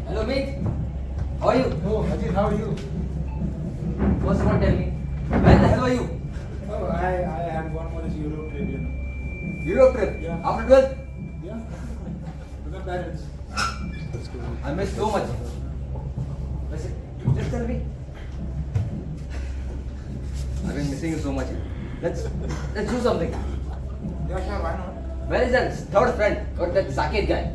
Hello, mate. How are you? Oh, Ajit, how are you? First of all, tell me, where the hell were you? Oh, I had one more this Europe trip, you know. Europe trip? Yeah. After 12th? Yeah. With my parents. I missed so much. Listen, just tell me. I've been missing you so much. Let's do something. Yeah, sure, why not? Where is that third friend or that Saket guy?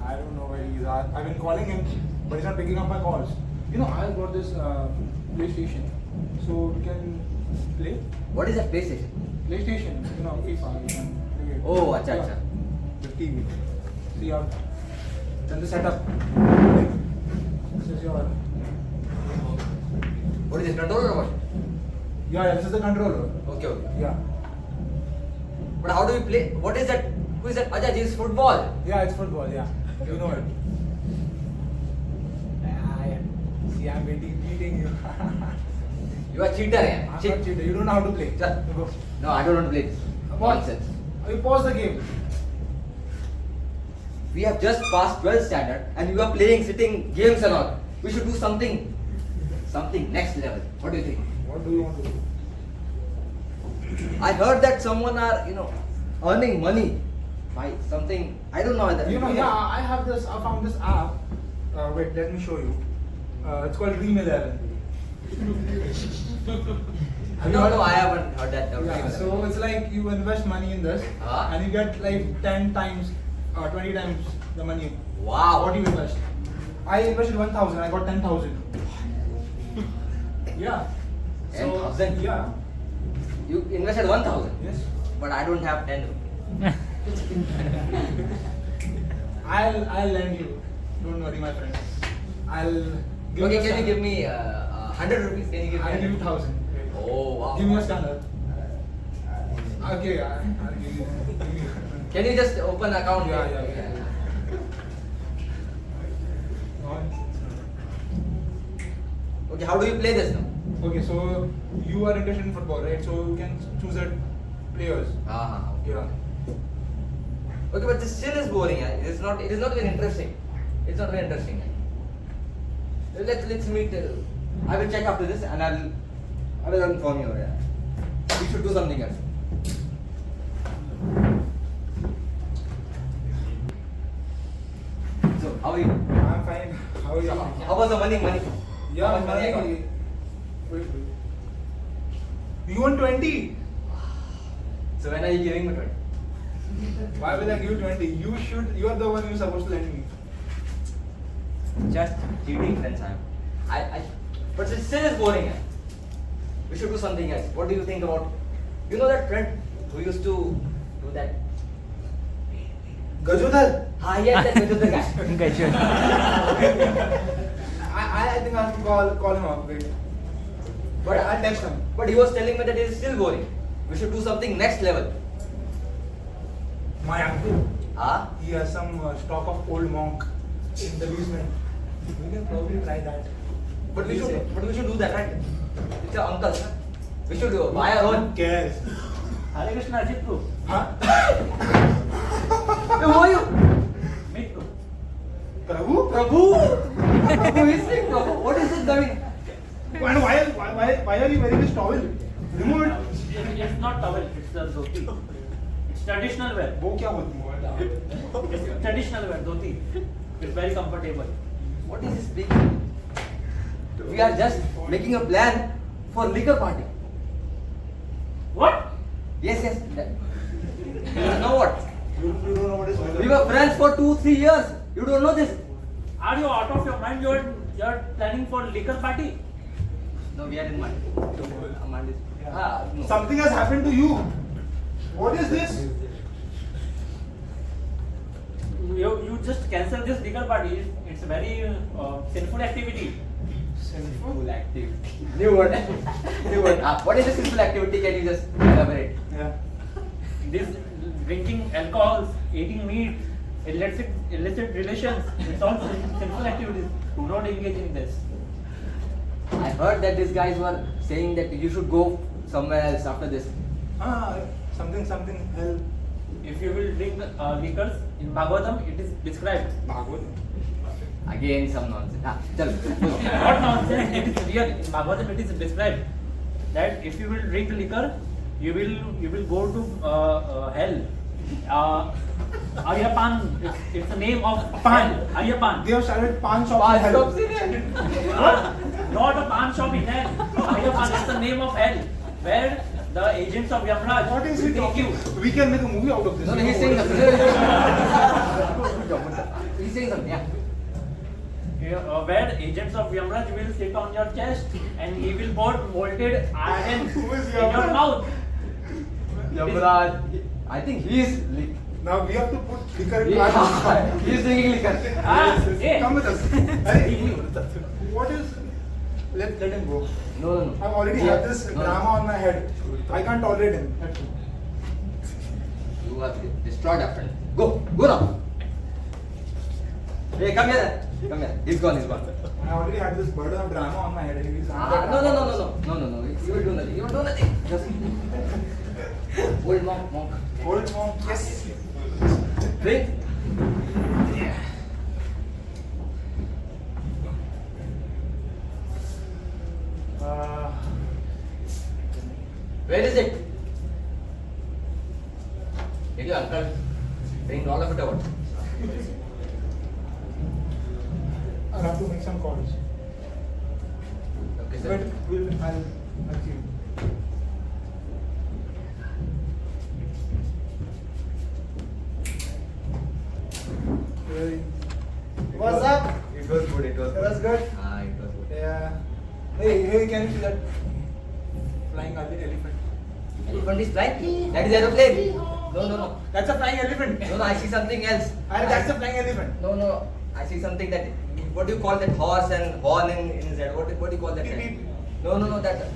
I don't know where he is. I've been calling him, but he's not picking up my calls. You know, I got this PlayStation, so we can play. What is that PlayStation? PlayStation, you know, FIFA. You can play it. Oh, acha, acha. The TV. See how. Then the setup. This is your. What is it? Controller or what? Yeah, this is the controller. Okay, okay. Yeah. But how do we play? What is that? Who is that? Acha, this is football. Yeah, it's football, yeah. You know it. See, I'm beating you. You are cheater, yeah. I'm not cheater. You don't know how to play. Sir. Go. No, I don't want to play this. What? Nonsense. You pause the game. We have just passed 12th standard and you are playing, sitting games and all. We should do something next level. What do you think? What do you want to do? I heard that someone are, earning money by something. I don't know. You know, yeah, I have this. I found this app. Wait, let me show you. It's called Dream 11. No, I haven't heard that. Yeah, so it's like you invest money in this, and you get like 10 times, 20 times the money. Wow. What you invest? I invested 1,000. I got 10,000. Yeah. 10,000? Yeah. You invested 1,000. Yes. But I don't have 10. I'll lend you. Don't worry, my friend. I'll give Okay, you a can you scanner. give me 100 rupees? Can you give me I'll give you 100? 1,000. Oh, wow. Give me a scanner. Okay, I'll give you. Can you just open account? Yeah. Okay, how do you play this now? Okay, so you are interested in football, right? So you can choose the players. Okay. Yeah. Okay, but this still is boring. It is not very interesting. It's not very interesting. Let's meet. I will check after this and I will inform you. Yeah. We should do something else. So, how are you? I'm fine. How are you? How was the money? Yeah, How much money I got? Wait. You want 20? So when are you giving me 20? Why will I give you 20? You are the one who's supposed to lend me. Just cheating, friends. But it still is boring. We should do something else. What do you think about? You know that friend who used to do that? Gajudhar? Yes, that Gajudhar guy. I think I have to call him up. Wait. But I'll text him. But he was telling me that it is still boring. We should do something next level. My uncle. Ah? He has some stock of old monk in the basement. We can probably try that. But we should do that, right? It's your uncle, huh? We should buy our own. Who cares? Hare Krishna, Ajit bro. Huh? Hey, who are you? Meet bro. Prabhu? Prabhu is sick, Prabhu. What is this doing? And why are you wearing this towel? Remove it. It's not towel, it's the dhoti. It's traditional wear. वो क्या बोलती है? It's traditional wear, dhoti. It's very comfortable. What is he speaking? We are just making a plan for liquor party. What? Yes. You know what? You don't know what is We were friends for 2-3 years. You don't know this? Are you out of your mind? You're planning for liquor party? No, we are in Mandi. Mandi. No. Something has happened to you. What is this? You just cancel this liquor party. It's a very sinful activity. Sinful activity. New word. What is the sinful activity? Can you just elaborate? Yeah. This drinking alcohol, eating meat, illicit relations, it's all sinful activities. Do not engage in this. I heard that these guys were saying that you should go somewhere else after this. Something hell. If you will drink liquors in Bhagavatam, it is described. Bhagavad. Again some nonsense. Ah, chal. What nonsense? It is real. In Bhagavatam it is described that if you will drink liquor, you will go to hell. Ayapan, it's the name of Pan. Ayapan. They have started pan shops. Pan in hell. shops in hell. Not a pan shop in hell. Ayapan is the name of hell, where the agents of Yamraj What is will he take talking? you. We can make a movie out of this. No, no, he's saying something. He's saying something, yeah. Where agents of Yamraj will sit on your chest and he will pour molten iron Who is in your Yamraj? mouth. Yamaraj, I think he's Now we have to put liquor in plan. he's drinking liquor. Hey. Come with us. Hey, what is? Let him go. No, no, no. I've already Yeah. had this No, no. drama on my head. I can't tolerate him. You have destroyed our friend. Go now. Hey, come here. Come here. He's gone. I already had this burden of drama on my head. And he's No. You will do nothing. You will do nothing. Just old monk. Old monk. Yes. Drink. Where is it? Did your uncle bring all of it out? I'll have to make some calls. Okay, But sir. I'll see you. What's up? It was good. It was good. Ah, it was good. Yeah. Hey, can you see that flying elephant? Elephant is flying? That is aeroplane. No. That's a flying elephant. No, I see something else. That's a flying elephant. No. I see something that. What do you call that horse and horn in his head? What do you call that? Beep, beep. No. That.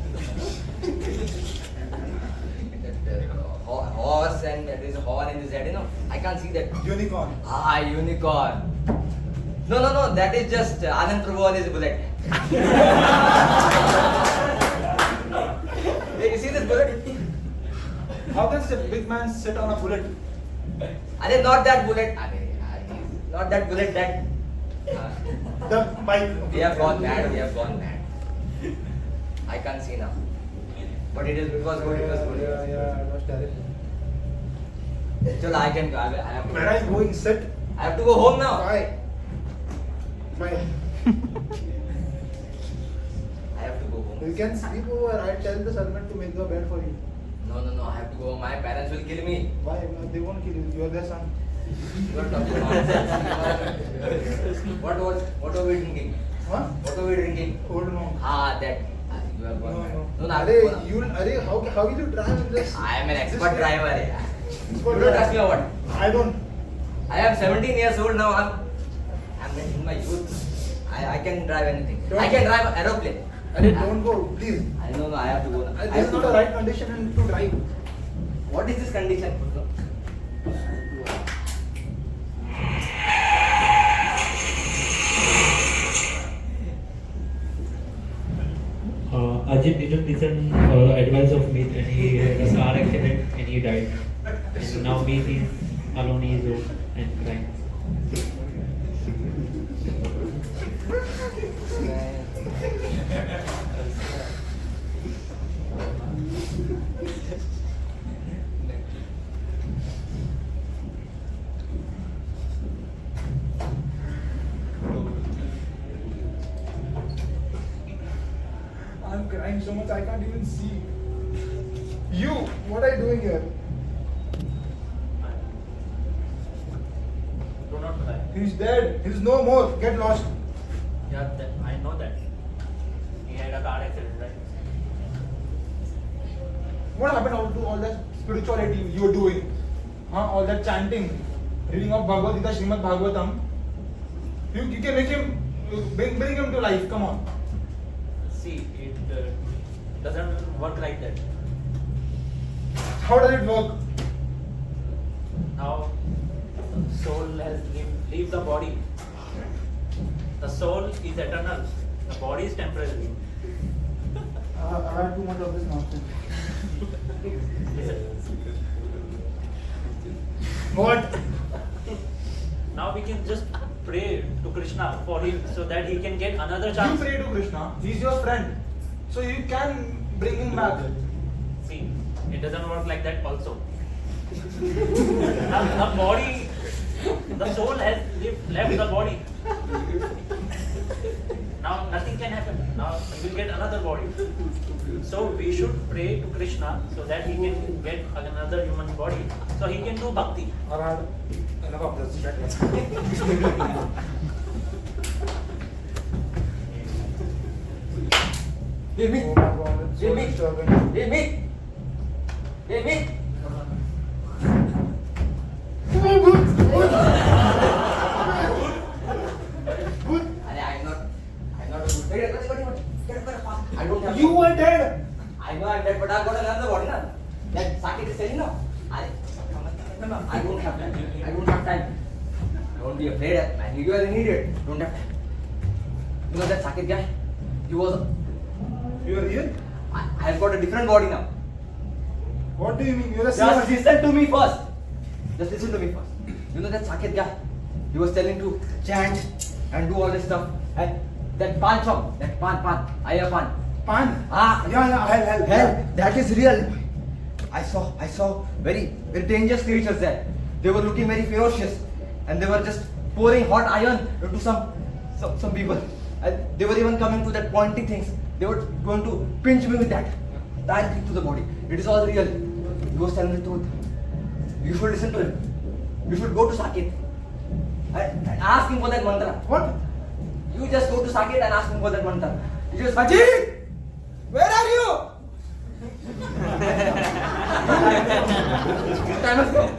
Horse and there is a horn in his head. You know, I can't see that. Unicorn. Ah, unicorn. No. That is just Anand Prabhu on his bullet. Hey, you see this bullet? How can such a big man sit on a bullet? Are not that bullet? Not that bullet. That. The bike. We have gone mad. I can't see now. But it was good. Yeah, it was terrible. Chalo, I can go. I have to. Where are you going? Sit. I have to go home now. Bye. I have to go home. You can sleep over. I tell the servant to make the bed for you. No. I have to go home. My parents will kill me. Why? They won't kill you. You are their son. You are talking nonsense. What were we drinking? Huh? What were we drinking? Old monk. Ah, that. You are gone mad. No, I have to go now. How will you drive in this? I am an expert driver. Yeah. You Expert don't trust me driver. or what? I don't. I am 17 years old now. I'm in my youth. I can drive anything. I can drive an aeroplane. Don't go, please. I know. I have to go now. I This have is to not go. the right condition to drive. What is this condition? Ajit didn't listen advice of Meet and he had a car accident and he died. And now Meet is alone, he is old and crying. I'm crying so much I can't even see. You, what are you doing here? Do not cry. He's dead. He's no more. Get lost. Yeah, I know that. He had a car accident, right? What happened to all that spirituality you were doing? All that chanting, reading of Bhagavad Gita, Srimad Bhagavatam. You can make him, bring him to life. Come on. See, it doesn't work like that. How does it work? Now, the soul has leave the body. The soul is eternal. The body is temporary. I had too much of this nonsense. Listen. What? Now we can just pray to Krishna for him so that he can get another You chance. pray to Krishna. He's your friend, so you can bring him back. See, it doesn't work like that also. The body, the soul has left the body. Now nothing can happen. Now he will get another body. So we should pray to Krishna so that he can get another human body. So he can do bhakti. Alright, enough of this. Give me. Oh my God, it's so Give me. disturbing. Give me. Give me. अरे I'm not a good. Get fast. I don't have. You were dead. I know I'm dead, but I've got another body now. That Saket is saying no. I don't have time. I don't have time. Don't be afraid, man. You are an idiot. Don't have time. You know that Saket guy? He was. You are real? I've got a different body now. What do you mean? You're a Just seer. listen to me first. Just listen to me first. You know that Saket guy? He was telling to chant and do all this stuff. And that Pan song, that Pan, Ayya Pan. Pan? Ah, Yeah, hell. that is real. I saw very dangerous creatures there. They were looking very ferocious, and they were just pouring hot iron into some people. And they were even coming to that pointing things. They were going to pinch me with that thing to the body. It is all real. He was telling the truth. You should listen to him. You should go to Saket and ask him for that mantra. What? You just go to Saket and ask him for that mantra. You just Ajit! Where are you? Time has come.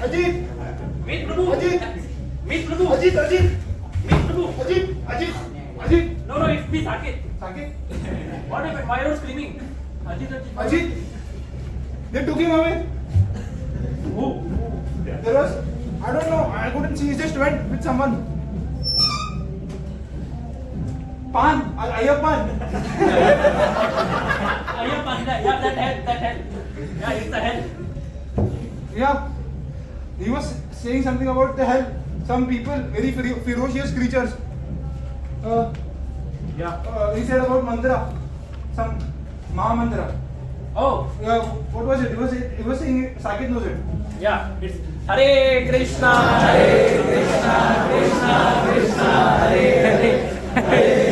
Ajit! Meet Prabhu. Ajit! Meet Prabhu. Ajit! Meet Prabhu. Ajit! No, it's me, Saket. Saket? What happened? Why are you screaming? Ajit. Ajit! They took him away. Who? There was, I don't know, I couldn't see, he just went with someone. Pan, Ayyappan. Ayyappan, yeah, that hell. Yeah, it's the hell. Yeah, he was saying something about the hell. Some people, very ferocious creatures. He said about mantra, some Maha mantra. Oh, What was it? It was saying Saket knows it. yeah, it's Hare Krishna, Krishna Krishna, Hare Hare, Hare